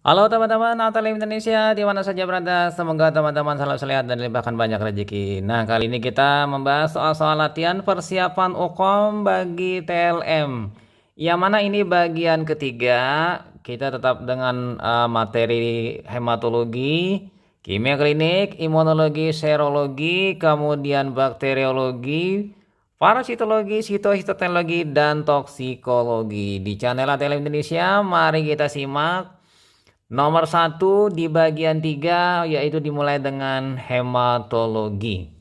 Halo teman-teman ATL Indonesia di mana saja berada, semoga teman-teman selalu sehat dan dilimpahkan banyak rezeki. Nah, kali ini kita membahas soal-soal latihan persiapan UKOM bagi TLM. Yang mana ini bagian ketiga, kita tetap dengan materi hematologi, kimia klinik, imunologi, serologi, kemudian bakteriologi, parasitologi, sitohistologi, dan toksikologi. Di channel ATL Indonesia, mari kita simak. Nomor satu di bagian 3 yaitu dimulai dengan hematologi.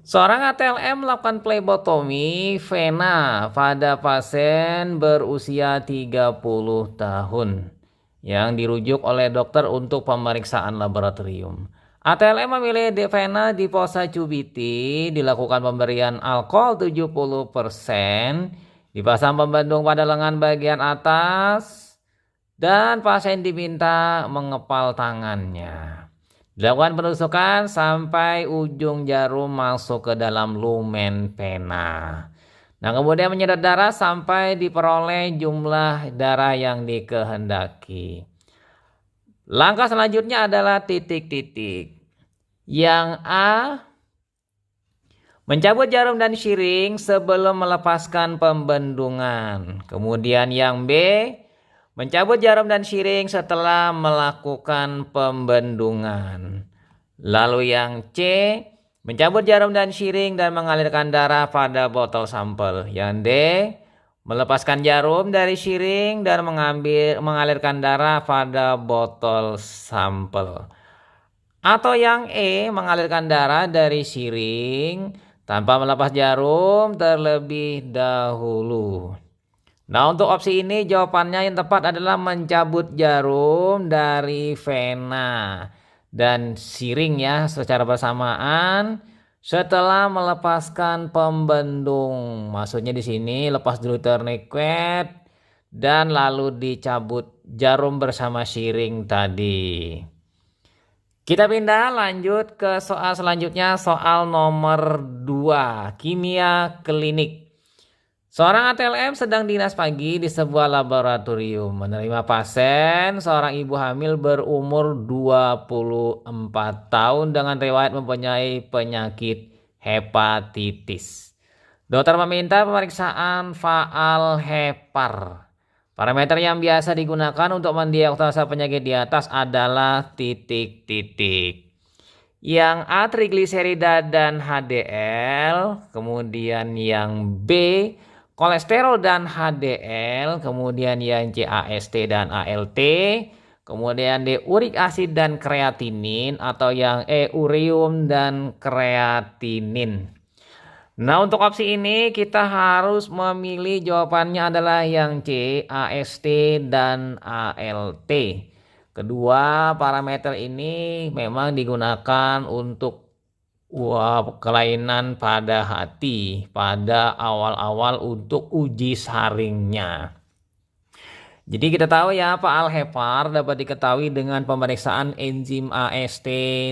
Seorang ATLM melakukan plebotomi vena pada pasien berusia 30 tahun yang dirujuk oleh dokter untuk pemeriksaan laboratorium. ATLM memilih vena di fossa cubiti, dilakukan pemberian alkohol 70%, dipasang pembendung pada lengan bagian atas, dan pasien diminta mengepal tangannya. Dilakukan penusukan sampai ujung jarum masuk ke dalam lumen vena. Nah, kemudian menyedot darah sampai diperoleh jumlah darah yang dikehendaki. Langkah selanjutnya adalah titik-titik. Yang A, mencabut jarum dan syring sebelum melepaskan pembendungan. Kemudian yang B, mencabut jarum dan syring setelah melakukan pembendungan. Lalu yang C, mencabut jarum dan syring dan mengalirkan darah pada botol sampel. Yang D, melepaskan jarum dari syring dan mengalirkan darah pada botol sampel. Atau yang E, mengalirkan darah dari syring tanpa melepas jarum terlebih dahulu. Nah, untuk opsi ini jawabannya yang tepat adalah mencabut jarum dari vena dan syring ya secara bersamaan setelah melepaskan pembendung. Maksudnya di sini lepas dulu tourniquet dan lalu dicabut jarum bersama syring tadi. Kita pindah lanjut ke soal selanjutnya, soal nomor 2, kimia klinik. Seorang ATLM sedang dinas pagi di sebuah laboratorium menerima pasien seorang ibu hamil berumur 24 tahun dengan riwayat mempunyai penyakit hepatitis. Dokter meminta pemeriksaan faal hepar. Parameter yang biasa digunakan untuk mendiagnosa penyakit di atas adalah titik-titik. Yang A, trigliserida dan HDL, kemudian yang B, kolesterol dan HDL, kemudian yang C, AST dan ALT, kemudian D, urik asid dan kreatinin, atau yang E, ureum dan kreatinin. Nah, untuk opsi ini kita harus memilih jawabannya adalah yang C, AST dan ALT. Kedua parameter ini memang digunakan untuk kelainan pada hati pada awal-awal untuk uji saringnya. Jadi kita tahu ya, faal hepar dapat diketahui dengan pemeriksaan enzim AST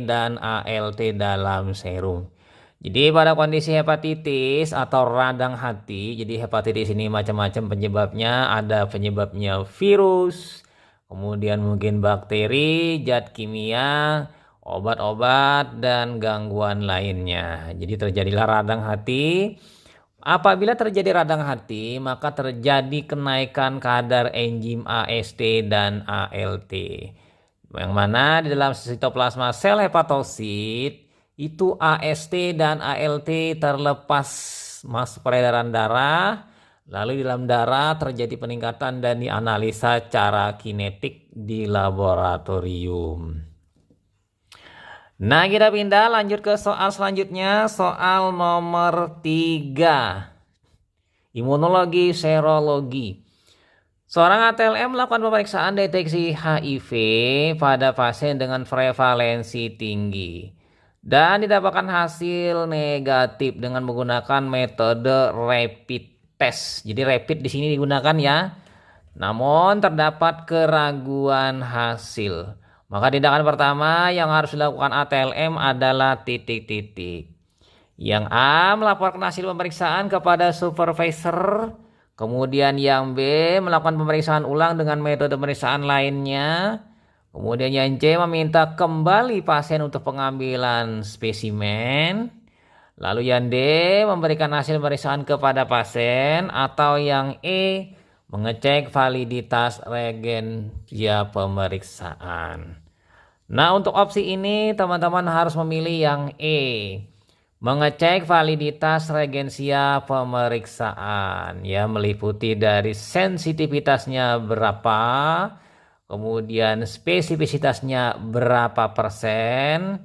dan ALT dalam serum. Jadi pada kondisi hepatitis atau radang hati, jadi hepatitis ini macam-macam penyebabnya, ada penyebabnya virus, kemudian mungkin bakteri, zat kimia, obat-obat, dan gangguan lainnya. Jadi terjadilah radang hati. Apabila terjadi radang hati, maka terjadi kenaikan kadar enzim AST dan ALT. Yang mana di dalam sitoplasma sel hepatosit, itu AST dan ALT terlepas masuk peredaran darah, lalu di dalam darah terjadi peningkatan dan dianalisa secara kinetik di laboratorium. Nah, kita pindah lanjut ke soal selanjutnya, soal nomor 3, imunologi serologi. Seorang ATLM melakukan pemeriksaan deteksi HIV pada pasien dengan prevalensi tinggi dan didapatkan hasil negatif dengan menggunakan metode rapid test. Jadi rapid di sini digunakan ya. Namun terdapat keraguan hasil. Maka tindakan pertama yang harus dilakukan ATLM adalah titik-titik. Yang A, melaporkan hasil pemeriksaan kepada supervisor. Kemudian yang B melakukan pemeriksaan ulang dengan metode pemeriksaan lainnya. Kemudian yang C meminta kembali pasien untuk pengambilan spesimen. Lalu yang D memberikan hasil pemeriksaan kepada pasien. Atau yang E mengecek validitas reagensia pemeriksaan. Nah, untuk opsi ini teman-teman harus memilih yang E. Mengecek validitas reagensia pemeriksaan, ya, meliputi dari sensitivitasnya berapa, kemudian spesifisitasnya berapa persen,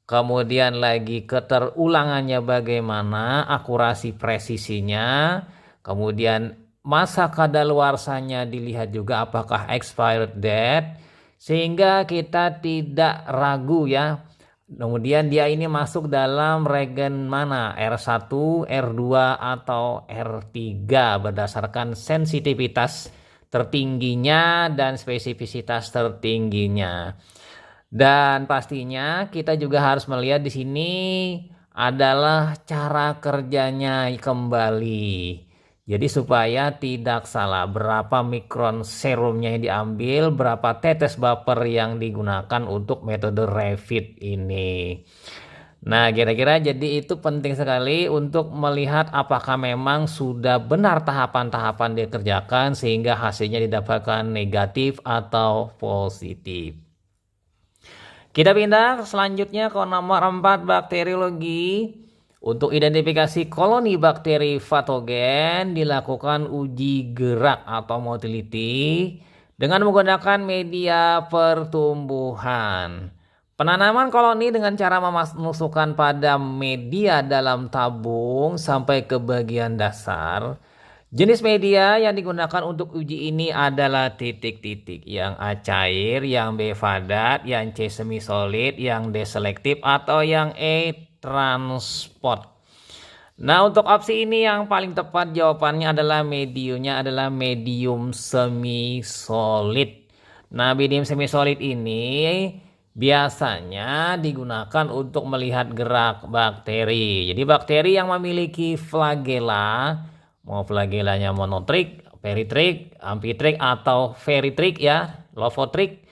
kemudian lagi keterulangannya bagaimana, akurasi presisinya, kemudian masa kadaluarsanya dilihat juga apakah expired date, sehingga kita tidak ragu ya. Kemudian dia ini masuk dalam regen mana, R1, R2 atau R3 berdasarkan sensitivitas tertingginya dan spesifisitas tertingginya. Dan pastinya kita juga harus melihat di sini adalah cara kerjanya kembali. Jadi supaya tidak salah berapa mikron serumnya yang diambil, berapa tetes buffer yang digunakan untuk metode refit ini. Nah, kira-kira jadi itu penting sekali untuk melihat apakah memang sudah benar tahapan-tahapan dikerjakan sehingga hasilnya didapatkan negatif atau positif. Kita pindah selanjutnya ke nomor 4, bakteriologi. Untuk identifikasi koloni bakteri patogen dilakukan uji gerak atau motility dengan menggunakan media pertumbuhan. Penanaman koloni dengan cara memasukkan pada media dalam tabung sampai ke bagian dasar. Jenis media yang digunakan untuk uji ini adalah titik-titik, yang A cair, yang B padat, yang C semi solid, yang D selektif, atau yang E transport. Nah, untuk opsi ini yang paling tepat jawabannya adalah medium semi solid. Nah, medium semi solid ini biasanya digunakan untuk melihat gerak bakteri. Jadi bakteri yang memiliki flagella, mau flagellanya monotrik, peritrik, ampitrik, atau feritrik ya, lovotrik,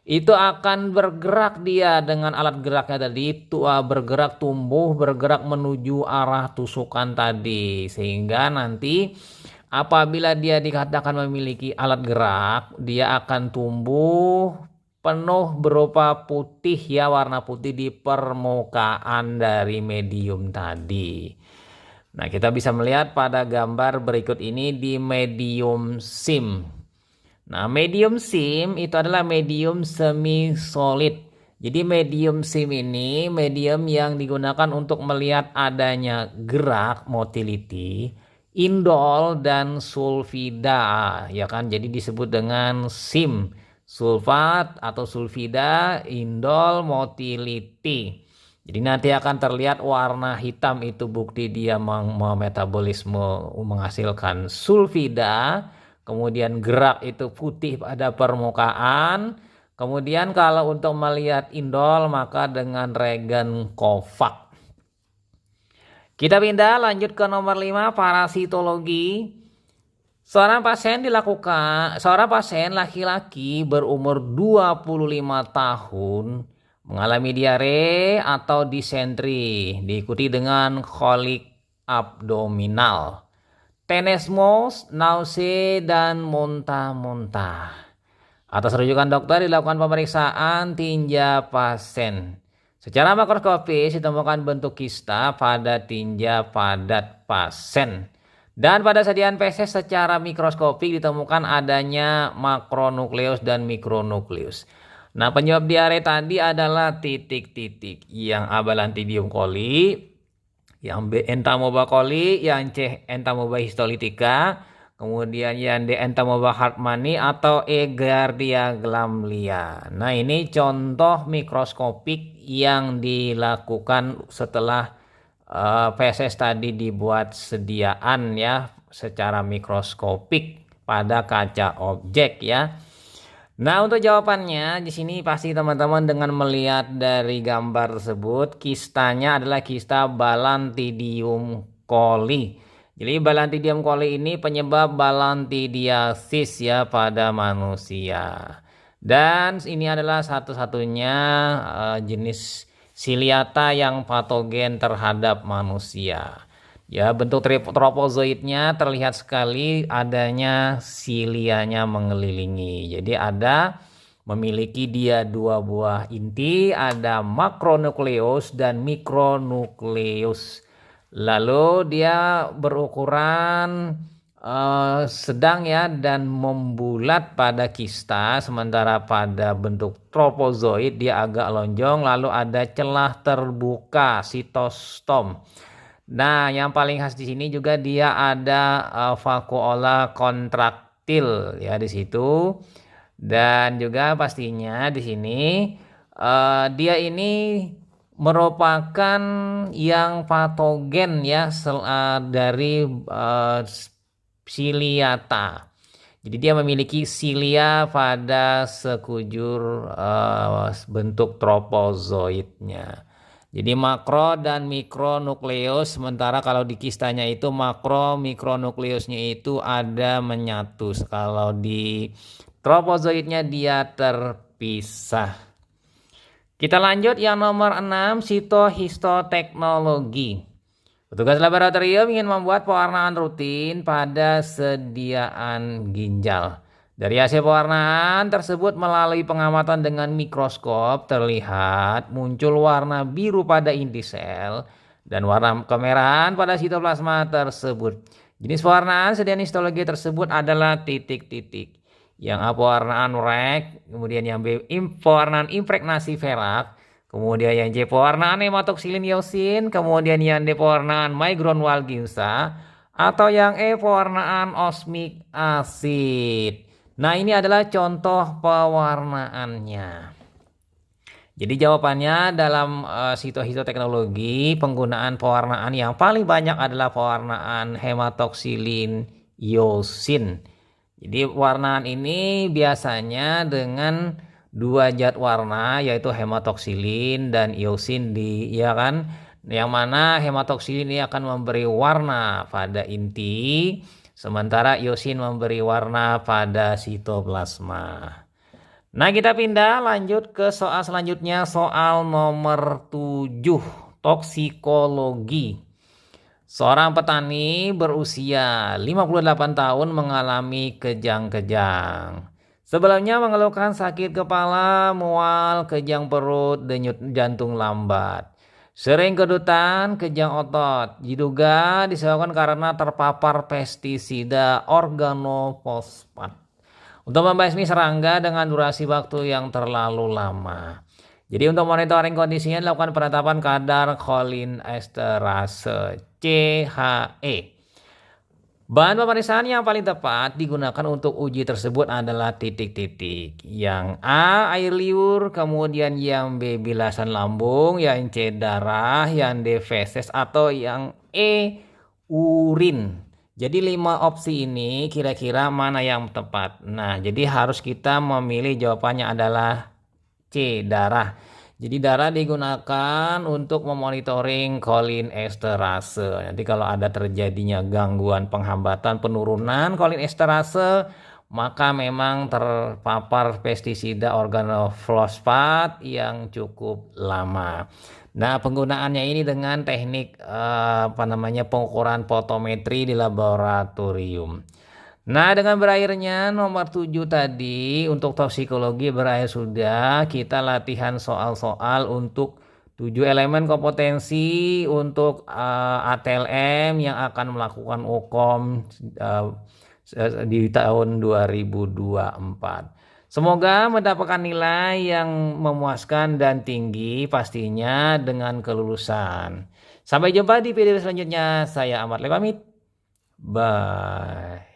itu akan bergerak dia dengan alat geraknya tadi, bergerak tumbuh, bergerak menuju arah tusukan tadi. Sehingga nanti apabila dia dikatakan memiliki alat gerak, dia akan tumbuh penuh berupa putih ya, warna putih di permukaan dari medium tadi. Nah, kita bisa melihat pada gambar berikut ini di medium SIM. Nah, medium SIM itu adalah medium semi solid. Jadi medium SIM ini medium yang digunakan untuk melihat adanya gerak motility, indol dan sulfida, ya kan? Jadi disebut dengan SIM, sulfat atau sulfida, indol, motility. Jadi nanti akan terlihat warna hitam itu bukti dia metabolisme menghasilkan sulfida. Kemudian gerak itu putih pada permukaan. Kemudian kalau untuk melihat indol maka dengan regen Kovac. Kita pindah lanjut ke nomor 5, parasitologi. Seorang pasien laki-laki berumur 25 tahun mengalami diare atau disentri diikuti dengan kolik abdominal, tenesmus, nausea, dan muntah-muntah. Atas rujukan dokter dilakukan pemeriksaan tinja pasien. Secara makroskopis ditemukan bentuk kista pada tinja padat pasien. Dan pada sediaan feses secara mikroskopik ditemukan adanya makronukleus dan mikronukleus. Nah, penyebab diare tadi adalah titik-titik, yang A Balantidium coli, yang B Entamoeba coli, yang C Entamoeba histolytica, kemudian yang D Entamoeba hartmanni, atau E Giardia glamlia. Nah, ini contoh mikroskopik yang dilakukan setelah feses tadi dibuat sediaan ya secara mikroskopik pada kaca objek ya. Nah, untuk jawabannya di sini pasti teman-teman dengan melihat dari gambar tersebut, kistanya adalah kista Balantidium coli. Jadi Balantidium coli ini penyebab balantidiasis ya pada manusia. Dan ini adalah satu-satunya jenis siliata yang patogen terhadap manusia. Ya, bentuk tropozoitnya terlihat sekali adanya silianya mengelilingi. Jadi memiliki dia dua buah inti, ada makronukleus dan mikronukleus. Lalu dia berukuran sedang ya dan membulat pada kista, sementara pada bentuk tropozoid dia agak lonjong, lalu ada celah terbuka sitostom. Nah, yang paling khas di sini juga dia ada vakuola kontraktil ya di situ. Dan juga pastinya di sini dia ini merupakan yang patogen ya dari siliata. Jadi dia memiliki silia pada sekujur bentuk tropozoitnya. Jadi makro dan mikronukleus, sementara kalau di kistanya itu makro mikronukleusnya itu ada menyatu. Kalau di tropozoitnya dia terpisah. Kita lanjut yang nomor 6, sitohistoteknologi. Petugas laboratorium ingin membuat pewarnaan rutin pada sediaan ginjal. Dari hasil pewarnaan tersebut melalui pengamatan dengan mikroskop terlihat muncul warna biru pada inti sel dan warna kemerahan pada sitoplasma tersebut. Jenis pewarnaan sediaan histologi tersebut adalah titik-titik. Yang A pewarnaan rek, kemudian yang B pewarnaan impregnasi ferak, kemudian yang C pewarnaan hematoksilin iosin, kemudian yang D pewarnaan migron walginsa, atau yang E pewarnaan osmic acid. Nah, ini adalah contoh pewarnaannya. Jadi jawabannya dalam sitohistoteknologi, penggunaan pewarnaan yang paling banyak adalah pewarnaan hematoksilin iosin. Jadi warnaan ini biasanya dengan dua zat warna yaitu hematoksilin dan iosin ya kan, yang mana hematoksilin ini akan memberi warna pada inti, sementara iosin memberi warna pada sitoplasma. Nah, kita pindah lanjut ke soal selanjutnya, soal nomor 7, toksikologi. Seorang petani berusia 58 tahun mengalami kejang-kejang. Sebelumnya mengeluhkan sakit kepala, mual, kejang perut, denyut jantung lambat. Sering kedutan, kejang otot. Diduga disebabkan karena terpapar pestisida organofosfat untuk membasmi serangga dengan durasi waktu yang terlalu lama. Jadi untuk monitoring kondisinya dilakukan penetapan kadar cholinesterase CHE. Bahan pemeriksaan yang paling tepat digunakan untuk uji tersebut adalah titik-titik. Yang A air liur, kemudian yang B bilasan lambung, yang C darah, yang D feses, atau yang E urin. Jadi 5 opsi ini kira-kira mana yang tepat? Nah, jadi harus kita memilih, jawabannya adalah C darah. Jadi darah digunakan untuk memonitoring cholinesterase. Nanti kalau ada terjadinya gangguan penghambatan penurunan cholinesterase, maka memang terpapar pestisida organofosfat yang cukup lama. Nah, penggunaannya ini dengan teknik pengukuran fotometri di laboratorium. Nah, dengan berakhirnya nomor 7 tadi untuk toksikologi berakhir sudah. Kita latihan soal-soal untuk 7 elemen kompetensi untuk ATLM yang akan melakukan UKOM di tahun 2024. Semoga mendapatkan nilai yang memuaskan dan tinggi pastinya dengan kelulusan. Sampai jumpa di video selanjutnya. Saya Ahmad Le pamit. Bye.